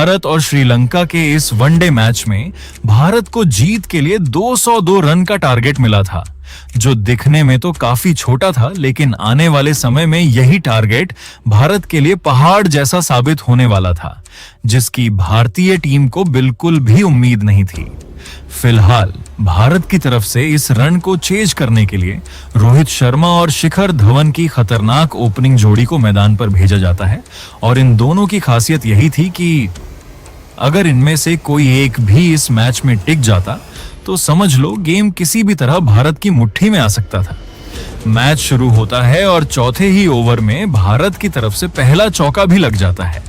भारत और श्रीलंका के इस वनडे मैच में भारत को जीत के लिए 202 रन का टारगेट मिला था, जो दिखने में तो काफी छोटा था, लेकिन आने वाले समय में यही टारगेट भारत के लिए पहाड़ जैसा साबित होने वाला था, जिसकी भारतीय टीम को बिल्कुल भी उम्मीद नहीं थी। फिलहाल भारत की तरफ से इस रन को चेज करने के लिए रोहित शर्मा और शिखर धवन की खतरनाक ओपनिंग जोड़ी को मैदान पर भेजा जाता है और इन दोनों की खासियत यही थी कि अगर इनमें से कोई एक भी इस मैच में टिक जाता तो समझ लो गेम किसी भी तरह भारत की मुट्ठी में आ सकता था। मैच शुरू होता है और चौथे ही ओवर में भारत की तरफ से पहला चौका भी लग जाता है।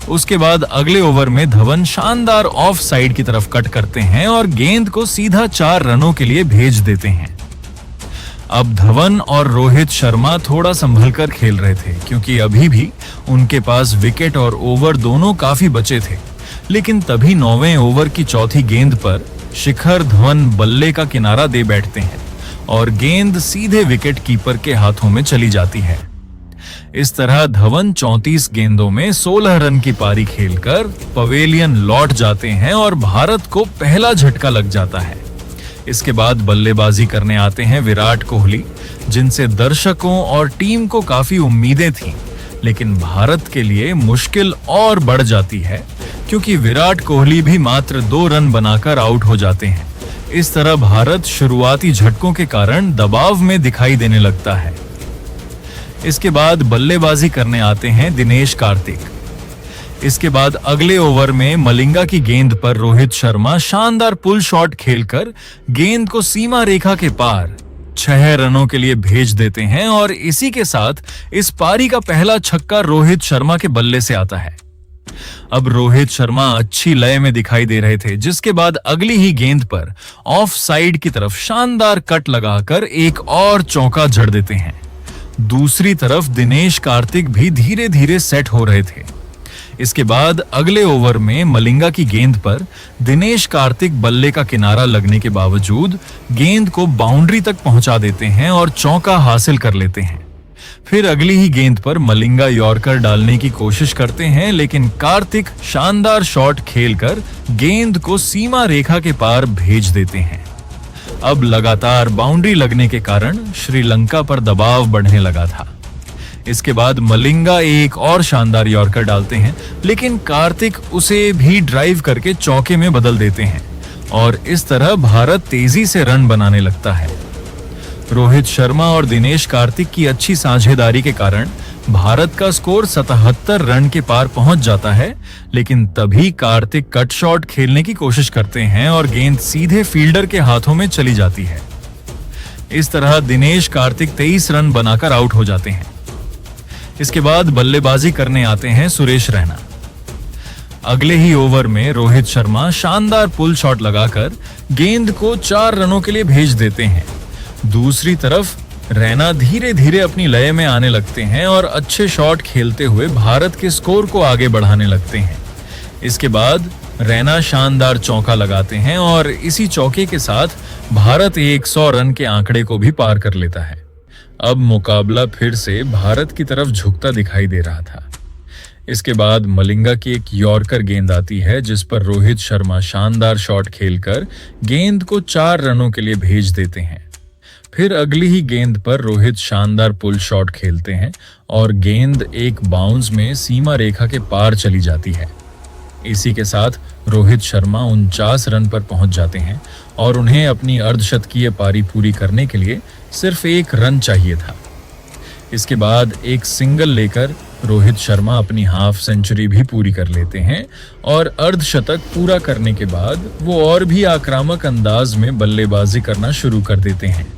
उसके बाद अगले ओवर में धवन शानदार ऑफ साइड की तरफ कट करते हैं और गेंद को सीधा 4 रनों के लिए भेज देते हैं। अब धवन और रोहित शर्मा थोड़ा संभल कर खेल रहे थे, क्योंकि अभी भी उनके पास विकेट और ओवर दोनों काफी बचे थे। लेकिन तभी 9वें ओवर की चौथी गेंद पर शिखर धवन बल्ले का किनारा दे बैठते हैं और गेंद सीधे विकेट कीपर के हाथों में चली जाती है। इस तरह धवन 34 गेंदों में 16 रन की पारी खेलकर पवेलियन लौट जाते हैं और भारत को पहला झटका लग जाता है। इसके बाद बल्लेबाजी करने आते हैं विराट कोहली, जिनसे दर्शकों और टीम को काफी उम्मीदें थीं। लेकिन भारत के लिए मुश्किल और बढ़ जाती है, क्योंकि विराट कोहली भी मात्र 2 रन बनाकर आउट हो जाते हैं। इस तरह भारत शुरुआती झटकों के कारण दबाव में दिखाई देने लगता है। इसके बाद बल्लेबाजी करने आते हैं दिनेश कार्तिक। इसके बाद अगले ओवर में मलिंगा की गेंद पर रोहित शर्मा शानदार पुल शॉट खेलकर गेंद को सीमा रेखा के पार 6 रनों के लिए भेज देते हैं और इसी के साथ इस पारी का पहला छक्का रोहित शर्मा के बल्ले से आता है। अब रोहित शर्मा अच्छी लय में दिखाई दे रहे थे, जिसके बाद अगली ही गेंद पर ऑफ साइड की तरफ शानदार कट लगाकर एक और चौका जड़ देते हैं। दूसरी तरफ दिनेश कार्तिक भी धीरे धीरे सेट हो रहे थे। इसके बाद अगले ओवर में मलिंगा की गेंद पर दिनेश कार्तिक बल्ले का किनारा लगने के बावजूद गेंद को बाउंड्री तक पहुंचा देते हैं और चौका हासिल कर लेते हैं। फिर अगली ही गेंद पर मलिंगा यॉर्कर डालने की कोशिश करते हैं, लेकिन कार्तिक शानदार शॉट खेलकर गेंद को सीमा रेखा के पार भेज देते हैं। अब लगातार बाउंड्री लगने के कारण श्रीलंका पर दबाव बढ़ने लगा था। इसके बाद मलिंगा एक और शानदार यॉर्कर डालते हैं, लेकिन कार्तिक उसे भी ड्राइव करके चौके में बदल देते हैं और इस तरह भारत तेजी से रन बनाने लगता है। रोहित शर्मा और दिनेश कार्तिक की अच्छी साझेदारी के कारण भारत का स्कोर 77 रन के पार पहुंच जाता है, लेकिन तभी कार्तिक कट शॉट खेलने की कोशिश करते हैं और गेंद सीधे फील्डर के हाथों में चली जाती है। इस तरह दिनेश कार्तिक 23 रन बनाकर आउट हो जाते हैं। इसके बाद बल्लेबाजी करने आते हैं सुरेश रैना। अगले ही ओवर में रोहित शर्मा शानदार पुल शॉट लगाकर गेंद को 4 रनों के लिए भेज देते हैं। दूसरी तरफ रैना धीरे धीरे अपनी लय में आने लगते हैं और अच्छे शॉट खेलते हुए भारत के स्कोर को आगे बढ़ाने लगते हैं। इसके बाद रैना शानदार चौका लगाते हैं और इसी चौके के साथ भारत 100 रन के आंकड़े को भी पार कर लेता है। अब मुकाबला फिर से भारत की तरफ झुकता दिखाई दे रहा था। इसके बाद मलिंगा की एक यॉर्कर गेंद आती है, जिस पर रोहित शर्मा शानदार शॉट खेलकर गेंद को 4 रनों के लिए भेज देते हैं। फिर अगली ही गेंद पर रोहित शानदार पुल शॉट खेलते हैं और गेंद एक बाउंस में सीमा रेखा के पार चली जाती है। इसी के साथ रोहित शर्मा 49 रन पर पहुंच जाते हैं और उन्हें अपनी अर्धशतकीय पारी पूरी करने के लिए सिर्फ 1 रन चाहिए था। इसके बाद एक सिंगल लेकर रोहित शर्मा अपनी हाफ सेंचुरी भी पूरी कर लेते हैं और अर्धशतक पूरा करने के बाद वो और भी आक्रामक अंदाज में बल्लेबाजी करना शुरू कर देते हैं।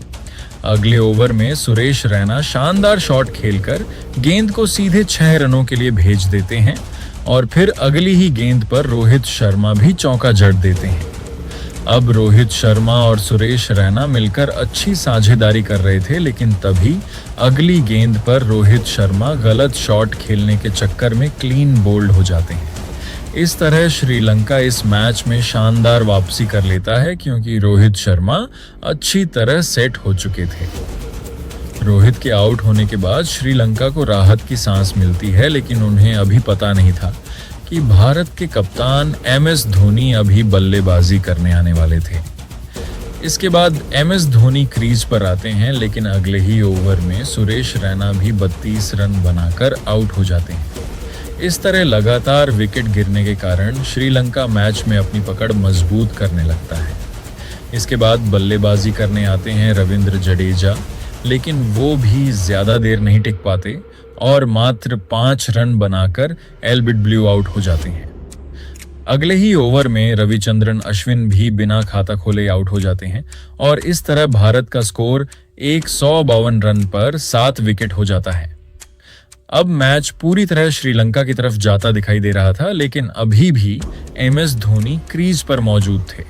अगले ओवर में सुरेश रैना शानदार शॉट खेलकर गेंद को सीधे 6 रनों के लिए भेज देते हैं और फिर अगली ही गेंद पर रोहित शर्मा भी चौका जड़ देते हैं। अब रोहित शर्मा और सुरेश रैना मिलकर अच्छी साझेदारी कर रहे थे, लेकिन तभी अगली गेंद पर रोहित शर्मा गलत शॉट खेलने के चक्कर में क्लीन बोल्ड हो जाते हैं। इस तरह श्रीलंका इस मैच में शानदार वापसी कर लेता है, क्योंकि रोहित शर्मा अच्छी तरह सेट हो चुके थे। रोहित के आउट होने के बाद श्रीलंका को राहत की सांस मिलती है, लेकिन उन्हें अभी पता नहीं था कि भारत के कप्तान MS धोनी अभी बल्लेबाजी करने आने वाले थे। इसके बाद MS धोनी क्रीज पर आते हैं, लेकिन अगले ही ओवर में सुरेश रैना भी 32 रन बनाकर आउट हो जाते हैं। इस तरह लगातार विकेट गिरने के कारण श्रीलंका मैच में अपनी पकड़ मजबूत करने लगता है। इसके बाद बल्लेबाजी करने आते हैं रविंद्र जडेजा, लेकिन वो भी ज़्यादा देर नहीं टिक पाते और मात्र 5 रन बनाकर एल्बिडब्ल्यू आउट हो जाते हैं। अगले ही ओवर में रविचंद्रन अश्विन भी बिना खाता खोले आउट हो जाते हैं और इस तरह भारत का स्कोर 152 रन पर 7 विकेट हो जाता है। अब मैच पूरी तरह श्रीलंका की तरफ जाता दिखाई दे रहा था, लेकिन अभी भी MS धोनी क्रीज पर मौजूद थे।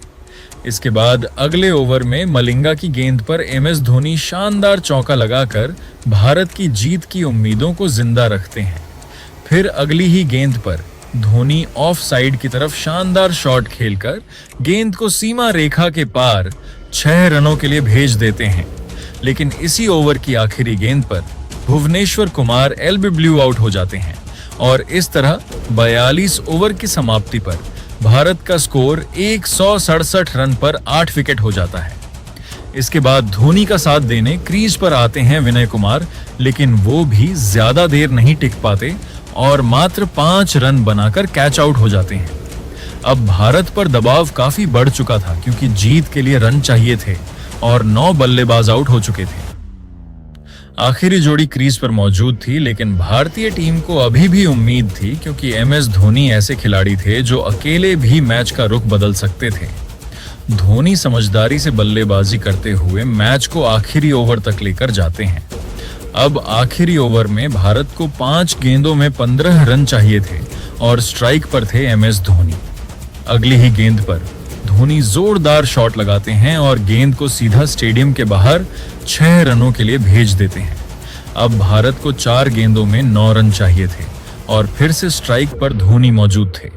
इसके बाद अगले ओवर में मलिंगा की गेंद पर MS धोनी शानदार चौका लगाकर भारत की जीत की उम्मीदों को जिंदा रखते हैं। फिर अगली ही गेंद पर धोनी ऑफ साइड की तरफ शानदार शॉट खेलकर गेंद को सीमा रेखा के पार 6 रनों के लिए भेज देते हैं, लेकिन इसी ओवर की आखिरी गेंद पर भुवनेश्वर कुमार एल्बिडब्ल्यू आउट हो जाते हैं और इस तरह 42 ओवर की समाप्ति पर भारत का स्कोर 167 रन पर 8 विकेट हो जाता है। इसके बाद धोनी का साथ देने क्रीज पर आते हैं विनय कुमार, लेकिन वो भी ज्यादा देर नहीं टिक पाते और मात्र 5 रन बनाकर कैच आउट हो जाते हैं। अब भारत पर दबाव काफी बढ़ चुका था, क्योंकि जीत के लिए रन चाहिए थे और 9 बल्लेबाज आउट हो चुके थे। आखिरी जोड़ी क्रीज पर मौजूद थी, लेकिन भारतीय टीम को अभी भी उम्मीद थी, क्योंकि MS धोनी ऐसे खिलाड़ी थे जो अकेले भी मैच का रुख बदल सकते थे। धोनी समझदारी से बल्लेबाजी करते हुए मैच को आखिरी ओवर तक लेकर जाते हैं। अब आखिरी ओवर में भारत को 5 गेंदों में 15 रन चाहिए थे और स्ट्राइक पर थे MS धोनी। अगली ही गेंद पर धोनी जोरदार शॉट लगाते हैं और गेंद को सीधा स्टेडियम के बाहर 6 रनों के लिए भेज देते हैं। अब भारत को 4 गेंदों में 9 रन चाहिए थे और फिर से स्ट्राइक पर धोनी मौजूद थे।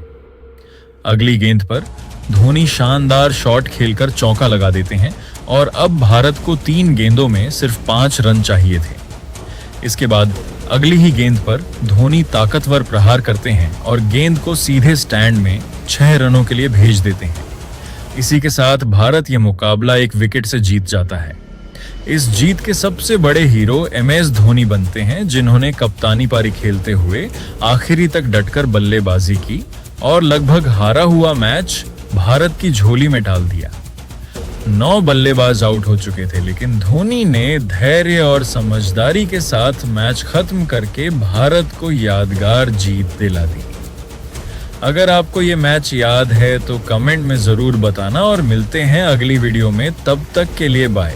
अगली गेंद पर धोनी शानदार शॉट खेलकर चौका लगा देते हैं और अब भारत को 3 गेंदों में सिर्फ 5 रन चाहिए थे। इसके बाद अगली ही गेंद पर धोनी ताकतवर प्रहार करते हैं और गेंद को सीधे स्टैंड में 6 रनों के लिए भेज देते हैं। इसी के साथ भारत यह मुकाबला 1 विकेट से जीत जाता है। इस जीत के सबसे बड़े हीरो MS धोनी बनते हैं, जिन्होंने कप्तानी पारी खेलते हुए आखिरी तक डटकर बल्लेबाजी की और लगभग हारा हुआ मैच भारत की झोली में डाल दिया। 9 बल्लेबाज आउट हो चुके थे, लेकिन धोनी ने धैर्य और समझदारी के साथ मैच खत्म करके भारत को यादगार जीत दिला दी। अगर आपको ये मैच याद है तो कमेंट में जरूर बताना और मिलते हैं अगली वीडियो में। तब तक के लिए बाय।